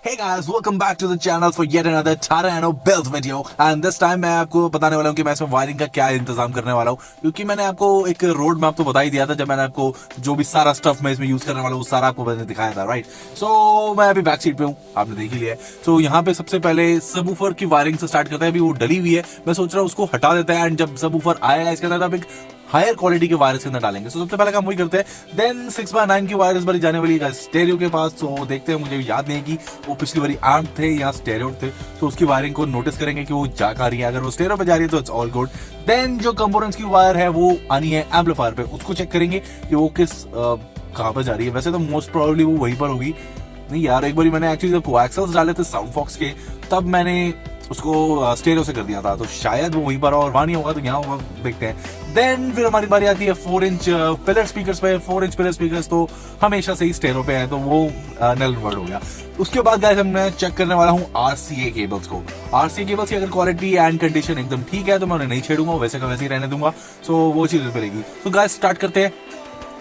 Hey guys, welcome back to the channel for yet another Tata Nano build video and this time मैं आपको बताने वाला हूँ कि मैं इसमें वायरिंग का क्या इंतजाम करने वाला हूँ, क्योंकि मैंने आपको एक रोड मैप तो बता ही दिया था जब मैंने आपको जो भी सारा स्टफ मैं इसमें यूज करने वाला हूँ सारा आपको मैंने दिखाया था, राइट। सो मैं अभी बैक सीट पे हूँ, आपने देख ही लिया है। सो यहाँ पे सबसे पहले सबवूफर की वायरिंग से स्टार्ट करते हैं। अभी वो डली हुई है, मैं सोच रहा हूँ उसको हटा देते हैं एंड जब सबवूफर आएगा इसके अंदर एक हायर क्वालिटी के वायर्स के अंदर डालेंगे। सबसे पहले काम वही करते हैं। देन 6x9 की वायर इस बार जाने वाली है स्टेरियो के पास। तो देखते हैं, मुझे याद नहीं कि वो पिछली बारी एम्प थे या स्टेरियो थे, तो उसकी वायरिंग को नोटिस करेंगे कि वो जा कर रही है। अगर वो स्टेरियो पे जा रही है तो इट्स ऑल गुड। देन जो कंपोनेंट्स की वायर है वो आनी है एम्पलीफायर पे, उसको चेक करेंगे कि वो किस कहाँ पर जा रही है। वैसे तो मोस्ट प्रोबेबली वो वहीं पर होगी। नहीं यार, एक बार मैंने एक्चुअली जब कोएक्सियल्स डाले थे साउंड फॉक्स के तब मैंने उसको स्टेरियो से कर दिया था, तो शायद वो वहीं पर और वहां नहीं होगा, तो यहाँ होगा, देखते हैं। देन फिर हमारी बारी आती है 4 इंच पिलर स्पीकर्स पे। 4 इंच पिलर स्पीकर्स तो हमेशा से ही स्टेरियो पे है, तो वो नल वर्ड हो गया। उसके बाद गाइस मैं चेक करने वाला हूँ RCA केबल्स को। RCA केबल्स की अगर क्वालिटी एंड कंडीशन एकदम ठीक है तो मैं उन्हें नहीं छेड़ूंगा, वैसे का वैसे ही रहने दूंगा। सो वो चीज मिलेगी। तो गाइस स्टार्ट करते हैं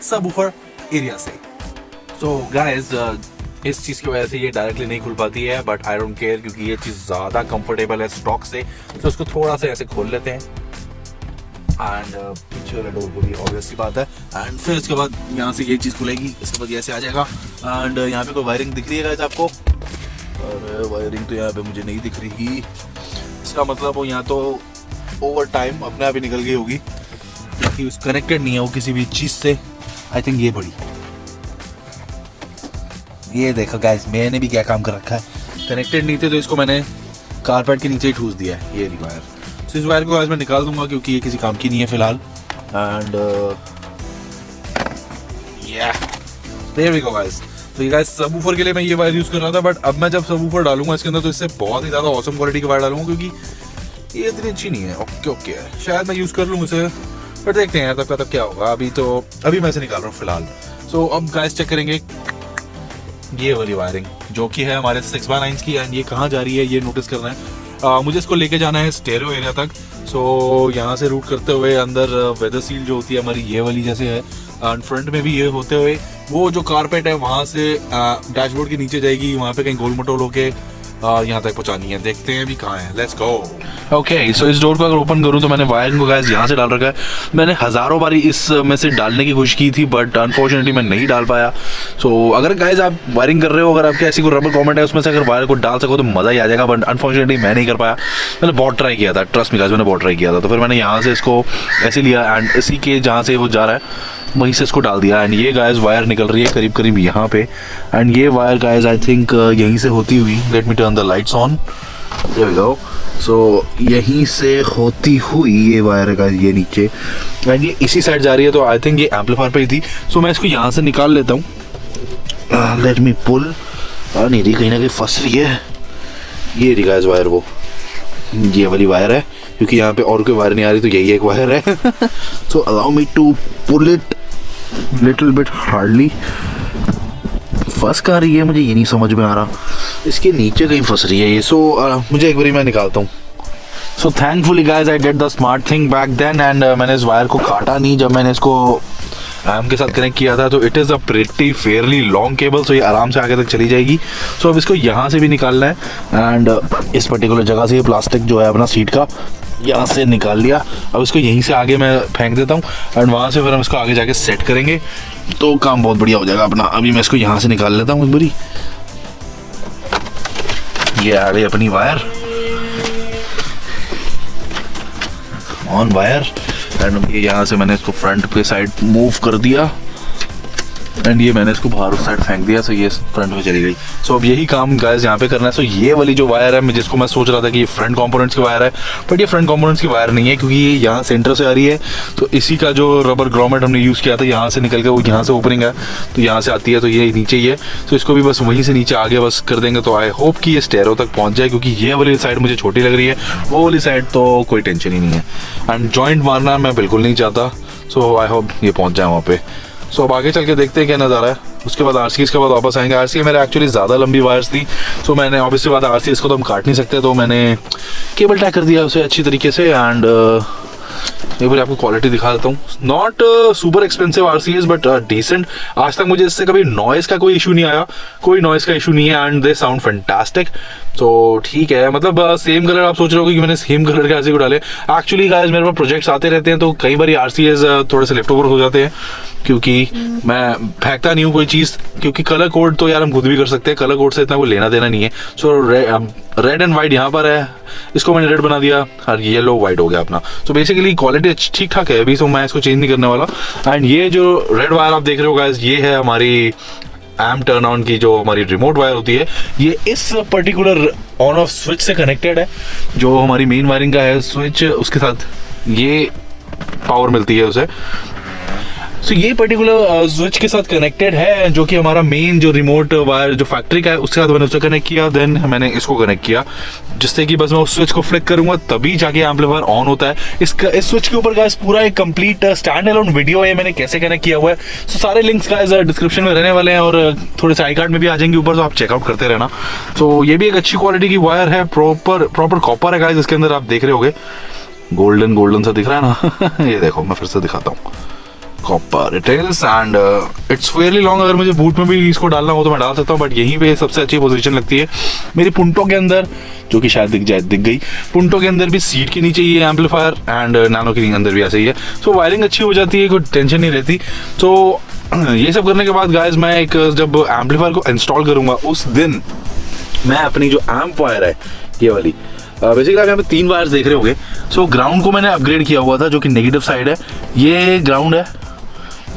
सबवूफर एरिया से। सो गाइस इस चीज की वजह से ये डायरेक्टली नहीं खुल पाती है, बट आई डोंट केयर क्योंकि ये चीज ज्यादा कंफर्टेबल है स्टॉक से। तो उसको थोड़ा सा ऐसे खोल लेते हैं एंड पीछे वाला डोर को भी ऑब्वियस सी बात है। एंड फिर इसके बाद यहाँ से ये चीज खुलेगी, इसके बाद ये ऐसे आ जाएगा। एंड यहाँ पे कोई वायरिंग दिख रही है गाइस आपको? और वायरिंग तो यहाँ पे मुझे नहीं दिख रही। इसका मतलब वो यहाँ तो ओवर टाइम अपने आप ही निकल गई होगी, क्योंकि कनेक्टेड नहीं है वो किसी भी चीज से। आई थिंक ये बड़ी, ये देखो गाइस मैंने भी क्या काम कर रखा है। कनेक्टेड नहीं थे तो इसको मैंने कारपेट के नीचे ही ठूस दिया है, ये वायर। तो इस वायर को आज मैं निकाल दूंगा क्योंकि ये किसी काम की नहीं है फिलहाल। And there we go guys. तो ये गाइस सबवूफर के लिए मैं ये वायर यूज कर रहा था, बट अब मैं जब सबवूफर डालूंगा इसके अंदर तो इससे बहुत ही ज्यादा ऑसम क्वालिटी की वायर डालूंगा, क्योंकि ये इतनी अच्छी नहीं है। ओके शायद मैं यूज कर लूँ इसे, बट देखते हैं यार तब क्या होगा। अभी मैं इसे निकाल रहा हूँ फिलहाल। सो अब गाइस चेक करेंगे ये वाली वायरिंग जो कि है हमारे 6x9 की, एंड ये कहाँ जा रही है ये नोटिस करना है। मुझे इसको लेके जाना है स्टेरियो एरिया तक। सो यहाँ से रूट करते हुए अंदर वेदर सील जो होती है हमारी ये वाली जैसे है, एंड फ्रंट में भी ये होते हुए वो जो कारपेट है वहाँ से डैशबोर्ड के नीचे जाएगी, वहाँ पे कहीं गोल मटोल होके यहाँ तक पहुँचानी है। देखते हैं अभी कहाँ है, लेट्स गो। ओके सो इस डोर को अगर ओपन करूँ तो मैंने वायरिंग को गाइस यहाँ से डाल रखा है। मैंने हज़ारों बारी इस में से डालने की कोशिश की थी, बट अनफॉर्चुनेटली मैं नहीं डाल पाया। सो अगर गाइस आप वायरिंग कर रहे हो, अगर आपके ऐसी कोई रबर कमेंट है उसमें से अगर वायर को डाल सको तो मज़ा ही आ जाएगा, बट अनफॉर्चुनेटली मैं नहीं कर पाया। मैंने बहुत ट्राई किया था, ट्रस्ट मी गाइस, मैंने बहुत ट्राई किया था। तो फिर मैंने यहाँ से इसको ऐसे लिया एंड इसी के जहाँ से वो जा रहा है वहीं से इसको डाल दिया। एंड ये गाइस वायर निकल रही है करीब करीब यहाँ पे, एंड ये वायर गाइस आई थिंक यहीं से होती हुई, let me turn the lights on, there we go. So यहीं से होती हुई ये वायर है गाइस, ये नीचे, एंड ये इसी साइड जा रही है। तो आई थिंक ये एम्पलीफायर पे ही थी। सो मैं इसको यहाँ से निकाल लेता हूँ। लेट मी पुल। नहीं रही, कहीं ना कहीं फंस रही है। ये रही गाइस वायर, वो ये वाली वायर है, क्योंकि यहाँ पे और कोई वायर नहीं आ रही तो यही एक वायर है। So allow me to pull it little bit hardly. फंस कहाँ रही है मुझे ये नहीं समझ में आ रहा, इसके नीचे कहीं फंस रही है ये। सो मुझे एक बारी मैं निकालता हूँ। So thankfully guys I did the smart thing back then, and मैंने इस वायर को काटा नहीं जब मैंने इसको एम के साथ कनेक्ट किया था। तो it is a pretty fairly long cable, so ये आराम से आगे तक चली जाएगी। सो अब इसको यहाँ से भी निकालना है, एंड इस पर्टिकुलर जगह से ये प्लास्टिक जो है अपना सीट का यहाँ से निकाल लिया। अब इसको यहीं से आगे मैं फेंक देता हूँ, एंड वहाँ से फिर हम इसको आगे जाके सेट करेंगे तो काम बहुत बढ़िया हो जाएगा अपना। अभी मैं इसको यहाँ से निकाल लेता हूँ एक बारी। ये आ गई अपनी वायर ऑन वायर, एंड ये यहाँ से मैंने इसको फ्रंट पे साइड मूव कर दिया, एंड ये मैंने इसको बाहर उस साइड फेंक दिया। सो ये फ्रंट में चली गई। सो अब यही काम गाइस यहाँ पे करना है। सो ये वाली जो वायर है जिसको मैं सोच रहा था कि ये फ्रंट कंपोनेंट्स की वायर है, बट ये फ्रंट कंपोनेंट्स की वायर नहीं है, क्योंकि ये यहाँ सेंटर से आ रही है। तो इसी का जो रबर ग्रोमेट हमने यूज़ किया था यहाँ से निकल के वो यहाँ से ओपनिंग है तो यहाँ से आती है, तो ये नीचे ही है। तो इसको भी बस वहीं से नीचे आगे बस कर देंगे तो आई होप कि ये स्टेरियो तक पहुँच जाए, क्योंकि ये वाली साइड मुझे छोटी लग रही है, वो वाली साइड तो कोई टेंशन ही नहीं है। एंड जॉइंट मारना मैं बिल्कुल नहीं चाहता। सो आई होप ये पहुँच जाए वहाँ पे। सो अब आगे चल के देखते हैं क्या नज़ारा है। उसके बाद RCA के बाद वापस आएंगे। RCA मेरे एक्चुअली ज़्यादा लंबी वायर्स थी, सो मैंने ऑब्वियसली बात RCA को तो हम काट नहीं सकते, तो मैंने केबल टैग कर दिया उसे अच्छी तरीके से। एंड एक बार आपको क्वालिटी दिखा देता हूँ। Not super expensive RCAs but decent. आज तक मुझे इससे कभी नॉइस का कोई इशू नहीं आया, कोई नॉइस का इशू नहीं है एंड दे साउंड फैंटास्टिक। तो ठीक है, मतलब सेम कलर आप सोच रहे हो कि मैंने सेम कलर के RCA को डाले। एक्चुअली गाइस मेरे पास प्रोजेक्ट्स आते रहते हैं तो कई बार RCAs थोड़े से लेफ्ट ओवर हो जाते हैं, क्योंकि मैं फेंकता नहीं हूँ कोई चीज़, क्योंकि कलर कोड तो यार हम खुद भी कर सकते हैं, कलर कोड से इतना कोई लेना देना नहीं है। सो रेड एंड वाइट यहाँ पर है, इसको मैंने रेड बना दिया और येलो वाइट हो गया अपना। तो बेसिकली क्वालिटी ठीक ठाक है अभी, तो मैं इसको चेंज नहीं करने वाला। एंड ये जो रेड वायर आप देख रहे हो गाइस, ये है हमारी एम्प टर्न ऑन की जो हमारी रिमोट वायर होती है। ये इस पर्टिकुलर ऑन ऑफ स्विच से कनेक्टेड है, जो हमारी मेन वायरिंग का है स्विच, उसके साथ ये पावर मिलती है उसे। सो ये पर्टिकुलर स्विच के साथ कनेक्टेड है, जो कि हमारा मेन जो रिमोट वायर जो फैक्ट्री का है उसके साथ मैंने उसे कनेक्ट किया। देन मैंने इसको कनेक्ट किया, जिससे कि बस मैं उस स्विच को फ्लिक करूंगा तभी जाके एम्पलीफायर ऑन होता है। इस स्विच के ऊपर गाइस पूरा एक कंप्लीट स्टैंड अलोन वीडियो है, मैंने कैसे कनेक्ट किया हुआ है। सो सारे लिंक्स गाइस डिस्क्रिप्शन में रहने वाले हैं और थोड़े से आई कार्ड में भी आ जाएंगे ऊपर, तो आप चेकआउट करते रहना। तो ये भी एक अच्छी क्वालिटी की वायर है, प्रॉपर कॉपर है गाइस। इसके अंदर आप देख रहे होगे गोल्डन सा दिख रहा है ना ये देखो, मैं फिर से दिखाता हूँ, copper it is and it's Fairlie long. अगर मुझे बूट में भी इसको डालना हो तो मैं डाल सकता हूँ, बट यहीं पे सबसे अच्छी पोजीशन लगती है मेरी पुंटों के अंदर, जो कि शायद दिख गई। पुंटों के अंदर भी सीट के नीचे ये एम्पलीफायर एंड नैनो के अंदर भी ऐसे ही है। सो वायरिंग अच्छी हो जाती है, कोई टेंशन नहीं रहती। तो ये सब करने के बाद गाइस मैं एक जब एम्पलीफायर को इंस्टॉल करूंगा उस दिन मैं अपनी जो एम्प वायर है ये वाली, बेसिकली आप यहाँ पे 3 वायर्स देख रहे होंगे। सो ग्राउंड को मैंने अपग्रेड किया हुआ था, जो कि नेगेटिव साइड है, ये ग्राउंड है,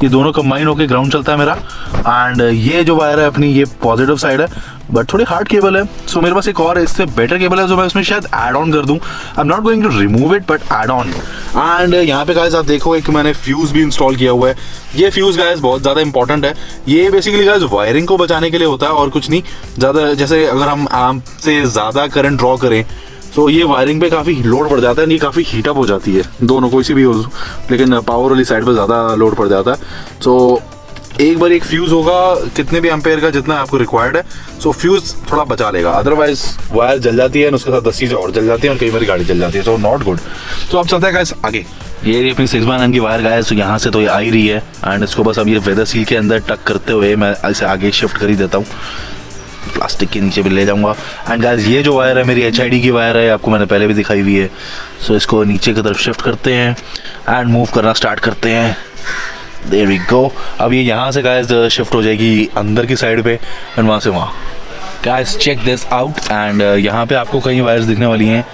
ये दोनों कंबाइन होकर ग्राउंड चलता है मेरा। एंड ये जो वायर है अपनी, ये पॉजिटिव साइड है, बट थोड़ी हार्ड केबल है। सो मेरे पास एक और इससे बेटर केबल है, जो मैं इसमें शायद ऐड ऑन कर दूं। I am not going to remove it but add on. And यहाँ पे गाइस आप देखो एक मैंने फ्यूज भी इंस्टॉल किया हुआ है। ये फ्यूज गाइस बहुत ज़्यादा इंपॉर्टेंट है। ये बेसिकली गाइस वायरिंग को बचाने के लिए होता है और कुछ नहीं ज़्यादा। जैसे अगर हम एम्प से ज़्यादा करंट ड्रॉ करें तो ये वायरिंग पे काफ़ी लोड पड़ जाता है, ये काफ़ी हीटअप हो जाती है, दोनों कोई सी भी हो, लेकिन पावर वाली साइड पे ज़्यादा लोड पड़ जाता है। तो एक बार एक फ्यूज़ होगा कितने भी एम्पेयर का जितना आपको रिक्वायर्ड है, सो फ्यूज़ थोड़ा बचा लेगा, अदरवाइज वायर जल जाती है, उसके साथ 10 चीज़ें और जल जाती है और कई बार गाड़ी जल जाती है, सो नॉट गुड। तो अब चलते हैं गाइस आगे। ये अपनी 6x9 की वायर गाइस, तो यहाँ से तो ये आ ही रही है एंड इसको बस अब ये वेदर सील के अंदर टक करते हुए मैं इसे आगे शिफ्ट कर ही देता हूँ, प्लास्टिक के नीचे भी ले जाऊंगा। एंड गाइस ये जो वायर है मेरी HID की वायर है, आपको मैंने पहले भी दिखाई हुई है। सो इसको नीचे की तरफ शिफ्ट करते हैं एंड मूव करना स्टार्ट करते हैं। There we go. अब ये यहाँ से गाइस शिफ्ट हो जाएगी अंदर की साइड पे एंड वहाँ से वहाँ। Guys check this out and यहाँ पे आपको कई वायर्स दिखने वाली हैं।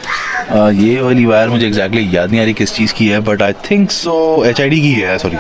ये वाली वायर मुझे एग्जैक्टली याद नहीं आ रही किस चीज़ की है, but I think so HID की है, सॉरी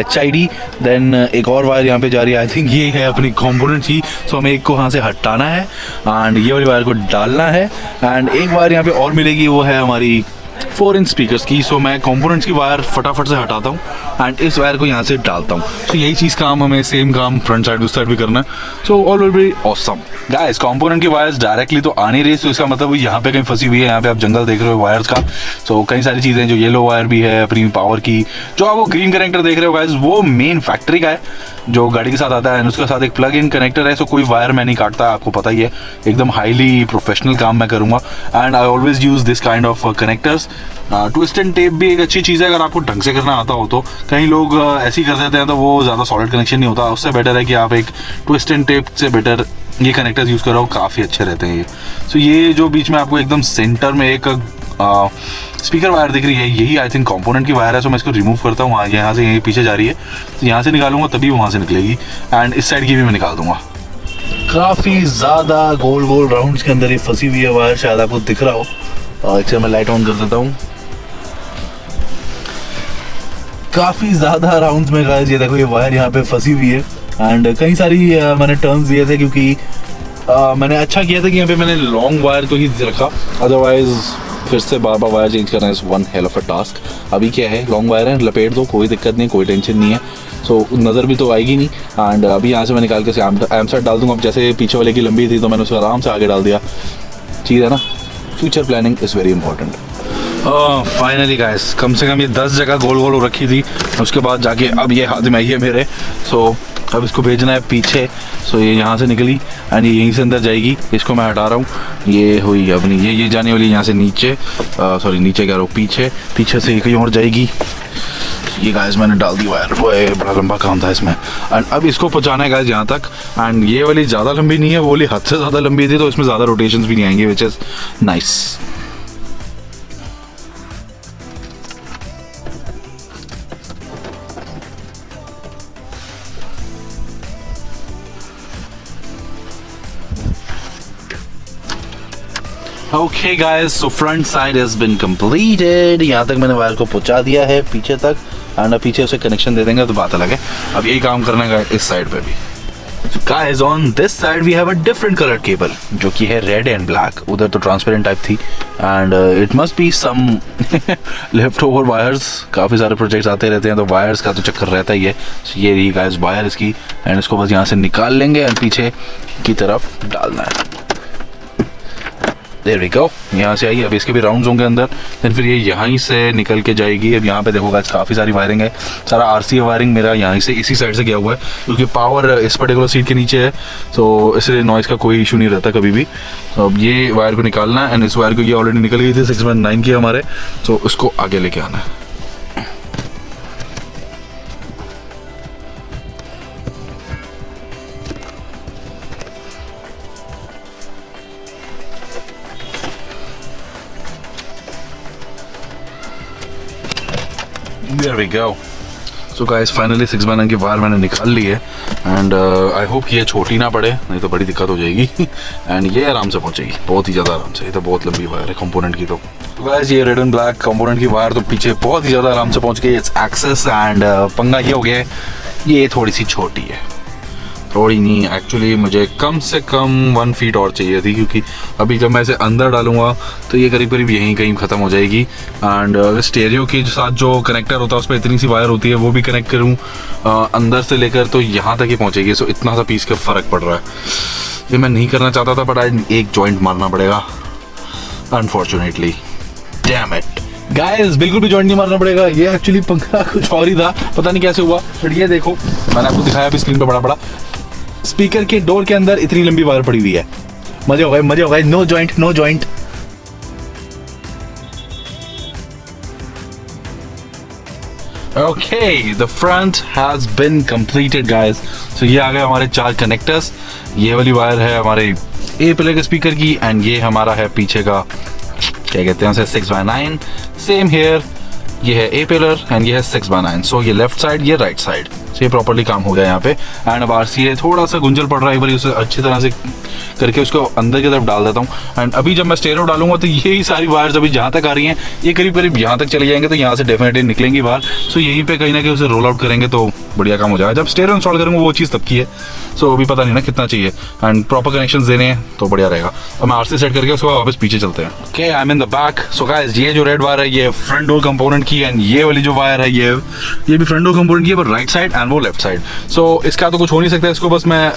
HID। देन एक और वायर यहाँ पे जा रही है, आई थिंक ये है अपनी कंपोनेंट की। सो हमें एक को यहाँ से हटाना है एंड ये वाली वायर को डालना है एंड एक वायर यहाँ पे और मिलेगी, वो है हमारी 4 इंच स्पीकर्स की। सो मैं कंपोनेंट्स की वायर फटाफट से हटाता हूँ एंड इस वायर को यहाँ से डालता हूँ। सो यही चीज़ काम हमें सेम काम फ्रंट साइड उस साइड भी करना है। So all will be awesome. Guys component की वायर्स डायरेक्टली तो आ नहीं रही, तो इसका मतलब यहाँ पे कहीं फंसी हुई है। यहाँ पे आप जंगल देख रहे हो वायर्स का। सो कई सारी चीज़ें, जो येलो वायर भी है अपनी पावर की, जो आप वो ग्रीन कनेक्टर देख रहे हो गाइस वो मेन फैक्ट्री का है जो गाड़ी के साथ आता है, उसके साथ एक प्लग इन कनेक्टर है। सो कोई वायर मैं नहीं काटता, आपको पता ही है, एकदम हाईली प्रोफेशनल काम मैं करूँगा and I always use this kind of connectors. Twist and tape भी एक अच्छी चीज़ है अगर आपको ढंग से करना आता हो तो। कई लोग ऐसे ही कर देते हैं तो वो ज़्यादा सॉलिड कनेक्शन नहीं होता, उससे बेटर है कि आप एक ट्विस्ट एंड टेप से बेटर ये कनेक्टर्स यूज़ करो, काफ़ी अच्छे रहते हैं ये। सो ये जो बीच में आपको एकदम सेंटर में एक स्पीकर वायर दिख रही है, यही आई थिंक कंपोनेंट की वायर है। सो मैं इसको रिमूव करता हूँ, यहाँ से यही पीछे जा रही है, तो यहाँ से निकालूंगा तभी वहाँ से निकलेगी एंड इस साइड की भी मैं निकाल दूंगा। काफ़ी ज़्यादा गोल गोल राउंड्स के अंदर ये फंसी हुई है वायर, शायद आपको दिख रहा हो। एक से मैं लाइट ऑन कर देता हूँ। काफ़ी ज़्यादा राउंड्स में गाइस ये देखो ये वायर यहाँ पे फंसी हुई है एंड कई सारी मैंने टर्न्स दिए थे, क्योंकि मैंने अच्छा किया था कि यहाँ पे मैंने लॉन्ग वायर को ही रखा, अदरवाइज फिर से बार बार वायर चेंज करना is one hell of a task. अभी क्या है, लॉन्ग वायर है, लपेट दो, कोई दिक्कत नहीं, कोई टेंशन नहीं है। सो नज़र भी तो आएगी नहीं एंड अभी यहाँ से मैं निकाल के एम सेट डाल दूँगा। अब जैसे पीछे वाले की लंबी थी तो मैंने उसको आराम से आगे डाल दिया। चीज़ है ना, future planning is very important. Finally guys come से कम ये 10 जगह गोल गोल हो रखी थी, उसके बाद जाके अब ये हाथ में आई है मेरे। सो अब इसको भेजना है पीछे। सो ये यहाँ से निकली एंड ये यहीं से अंदर जाएगी। इसको मैं हटा रहा हूँ, ये हुई अपनी ये जाने वाली यहाँ से नीचे, सॉरी नीचे कह रहा हूँ, पीछे से कहीं और जाएगी। ये गाइस मैंने डाल दी वायर, वो बड़ा लंबा काम था इसमें। एंड अब इसको पहुँचाना है गाइस यहाँ तक। एंड ये वाली ज़्यादा लंबी नहीं है, वो वाली हद से ज़्यादा लंबी थी, तो इसमें ज़्यादा रोटेशंस भी नहीं आएंगे, which is nice. Okay guys, so front side has been completed. यहाँ तक मैंने वायर को पहुंचा दिया है पीछे तक, एंड पीछे उसे कनेक्शन दे देंगे तो बात अलग है। अब यही काम करना है इस साइड पे भी। Guys on this side we have a different colour cable, जो कि है रेड एंड ब्लैक। उधर तो ट्रांसपेरेंट टाइप थी, and it must be some left over wires. काफ़ी सारे प्रोजेक्ट्स आते रहते हैं तो वायर्स का तो चक्कर रहता ही है। so, ये रही गाइस वायर इसकी, एंड इसको बस यहाँ से निकाल लेंगे एंड पीछे की तरफ डालना है। There we go, यहाँ से आई। अब इसके भी राउंड्स होंगे अंदर, देन फिर ये यहाँ से निकल के जाएगी। अब यहाँ पे देखो गाइस काफ़ी सारी वायरिंग है, सारा आरसी वायरिंग मेरा यहाँ से इसी साइड से गया हुआ है, क्योंकि पावर इस पर्टिकुलर सीट के नीचे है, तो इसलिए नॉइज़ का कोई इशू नहीं रहता कभी भी। तो अब ये वायर को निकालना है, एंड इस वायर को ये ऑलरेडी निकल गई थी 619 की हमारे, तो उसको आगे लेके आना है। There we go. So guys, finally 6x9 की वायर मैंने निकाल ली है, एंड आई होप ये छोटी ना पड़े, नहीं तो बड़ी दिक्कत हो जाएगी। एंड ये आराम से पहुंचेगी, बहुत ही ज़्यादा आराम से। ये तो बहुत लंबी वायर है कंपोनेंट की। तो गाइस ये रेड एंड ब्लैक कंपोनेंट की वायर तो पीछे बहुत ही ज़्यादा आराम से पहुंच गई। इट्स एक्सेस, एंड पंगा ये हो गया है, ये थोड़ी सी छोटी है, थोड़ी नहीं एक्चुअली, मुझे कम से कम 1 फीट और चाहिए थी, क्योंकि अभी जब मैं इसे अंदर डालूंगा तो ये करीब करीब यहीं कहीं ख़त्म हो जाएगी। एंड स्टेरियो के साथ जो कनेक्टर होता है उस पर इतनी सी वायर होती है, वो भी कनेक्ट करूँ अंदर से लेकर तो यहाँ तक ही पहुँचेगी। सो इतना सा पीस का फ़र्क पड़ रहा है। ये मैं नहीं करना चाहता था, बट आज एक जॉइंट मारना पड़ेगा अनफॉर्चुनेटली। डैम इट गाइस, बिल्कुल भी जॉइंट नहीं मारना पड़ेगा। ये एक्चुअली पंखा कुछ और ही था, पता नहीं कैसे हुआ, बट ये देखो मैंने आपको दिखाया अभी स्क्रीन पे बड़ा बड़ा स्पीकर के डोर के अंदर इतनी लंबी वायर पड़ी हुई है। मजे हो गए, मजे हो गए। No joint, no joint. Okay, the front has been completed guys. So ये आ गए हमारे 4 कनेक्टर्स। ये वाली वायर है हमारे ए पिलर के स्पीकर की, एंड ये हमारा है पीछे का क्या कहते हैं उसे 6x9। सेम हेयर, ये है ए पिलर एंड ये है 6x9। सो ये लेफ्ट साइड, ये राइट साइड। ये प्रॉपर्ली काम हो गया यहाँ पे। एंड अब आरसीए थोड़ा सा गुंजल पड़ रहा है, एक बार उसे अच्छी तरह से करके उसको अंदर की तरफ डाल देता हूँ। एंड अभी जब मैं स्टेरियो डालूंगा तो यही सारी वायर्स अभी जहाँ तक आ रही हैं ये करीब करीब यहाँ तक चले जाएंगे, तो यहाँ से डेफिनेटली निकलेंगी बाहर। सो यहीं पे कहीं ना कहीं उसे रोल आउट करेंगे तो बढ़िया काम हो जाएगा। जब स्टेरियो इंस्टॉल करूँगा वो चीज़ तब की है, सो अभी पता नहीं ना कितना चाहिए, एंड प्रॉपर कनेक्शन देने हैं तो बढ़िया रहेगा। अब मैं आरसी सेट करके उसको वापस पीछे चलते हैं। Okay, I am in the back. So guys ये जो रेड वायर है ये फ्रंट डोर कंपोनेंट की, एंड ये वाली जो वायर है ये भी फ्रंट डोर कंपोनेंट की है, पर राइट साइड एंड वो लेफ्ट साइड। सो इसका तो कुछ हो नहीं सकता, इसको बस मैं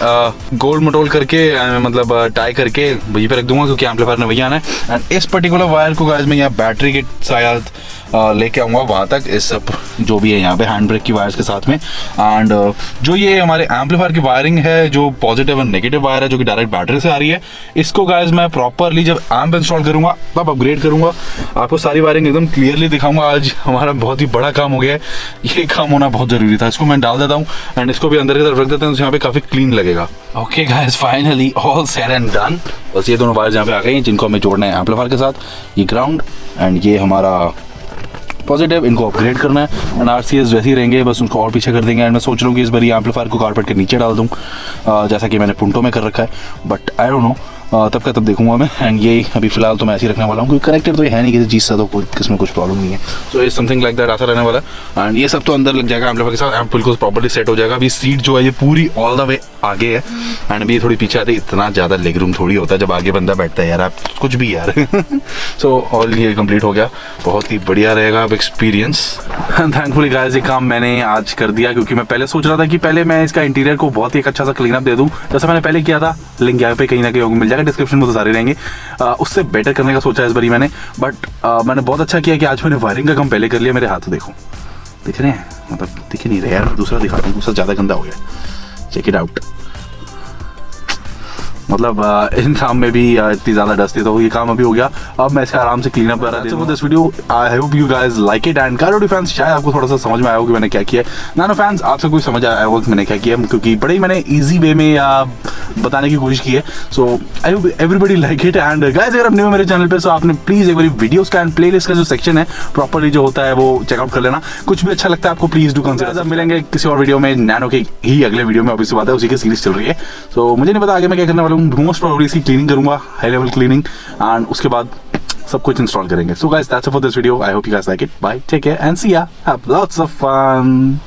गोल मटोल करके मतलब टाई करके वहीं पे रख दूंगा, क्योंकि एम्पलीफायर ने वही आना है। एंड इस पर्टिकुलर वायर को गाइस मैं यहाँ बैटरी के शायद लेके आऊँगा वहाँ तक, इस सब जो भी है यहाँ पे हैंड ब्रेक की वायर्स के साथ में। एंड जो ये हमारे एम्पलीफायर की वायरिंग है, जो पॉजिटिव और नेगेटिव वायर है जो कि डायरेक्ट बैटरी से आ रही है, इसको गाइस मैं प्रॉपरली जब एम्प इंस्टॉल करूँगा तब अपग्रेड करूँगा, आपको सारी वायरिंग एकदम क्लियरली दिखाऊंगा। आज हमारा बहुत ही बड़ा काम हो गया है, ये काम होना बहुत ज़रूरी था। इसको मैं डाल देता हूँ एंड इसको भी अंदर की तरफ रख देते हैं, तो यहाँ पे काफ़ी क्लीन लगेगा। Okay guys, finally all said and done. बस ये दोनों वायर्स यहाँ पे आ गई हैं जिनको हमें जोड़ना है एम्पलीफायर के साथ, ये ग्राउंड एंड ये हमारा पॉजिटिव, इनको अपग्रेड करना है। एंड आरसीएस वैसे ही रहेंगे, बस उनको और पीछे कर देंगे। एंड मैं सोच रहा हूँ कि इस बार ये एम्पलीफायर को कारपेट के नीचे डाल दूँ, जैसा कि मैंने पुंटो में कर रखा है, बट आई डोंट नो, तब का तब देखूंगा मैं। एंड ये अभी फिलहाल तो मैं ऐसे ही रखने वाला हूँ, क्योंकि कनेक्टेड तो ये है नहीं किसी चीज़ से, तो कोई इसमें कुछ प्रॉब्लम नहीं है। सो ये समथिंग लाइक दैट ऐसा रहने वाला है। एंड ये सब तो अंदर लग जाएगा एम्पलीफायर के साथ, एम्प बिल्कुल प्रॉपर्ली सेट हो जाएगा। अभी सीट जो है ये पूरी ऑल द वे आगे है, एंड अभी थोड़ी पीछे आते इतना ज़्यादा लेग रूम थोड़ी होता है जब आगे बंदा बैठता है यार, आप कुछ भी यार। सो ऑल ये कंप्लीट हो गया, बहुत ही बढ़िया रहेगा अब एक्सपीरियंस। थैंकफुली गाइस ये काम मैंने आज कर दिया, क्योंकि मैं पहले सोच रहा था कि पहले मैं इसका इंटीरियर को बहुत ही एक अच्छा सा क्लीन अप दे दूँ, जैसा मैंने पहले किया था। लिंक यहाँ पे कहीं ना कहीं मिल जाएगा डिस्क्रिप्शन में, तो सारे रहेंगे। उससे बेटर करने का सोचा है इस बारी मैंने, बट मैंने बहुत अच्छा किया कि आज मैंने वायरिंग का काम पहले कर लिया। मेरे हाथ देखो, दिख रहे हैं, मतलब दिख नहीं रहे यार, दूसरा दिखाता हूँ, दूसरा ज़्यादा गंदा हो गया। Check it out. मतलब इन काम में भी इतनी ज्यादा डस्ट थी, तो ये काम अभी हो गया। अब मैं इसका आराम से क्लीन अप कर रहा हूं। This video I hope you guys like it and car fans शायद आपको थोड़ा सा समझ में आया होगा कि मैंने क्या किया है। नानो फैंस आपसे कुछ समझ आया होगा कि मैंने क्या किया है, क्योंकि बड़े ही मैंने इजी वे में बताने की कोशिश की है। So I hope everybody like it and guys अगर आप न्यू मेरे चैनल पे, सो आपने प्लीज एक बार वीडियोस का एंड प्लेलिस्ट का जो सेक्शन है प्रॉपर्ली जो होता है वो चेकआउट कर लेना। कुछ भी अच्छा लगता है आपको प्लीज डू कंसीडर। मिलेंगे किसी और वीडियो में, नैनो के ही अगले वीडियो में, ऑब्वियसली बात है उसी की सीरीज चल रही है। सो मुझे नहीं पता आगे मैं क्या करने वाला हूँ। मोस्ट प्रोबेबली इसकी क्लीनिंग करूंगा, हाई लेवल क्लीनिंग, एंड उसके बाद सब कुछ इंस्टॉल करेंगे। So guys that's it for this video. I hope you guys like it. Bye, take care and see ya, have lots of fun.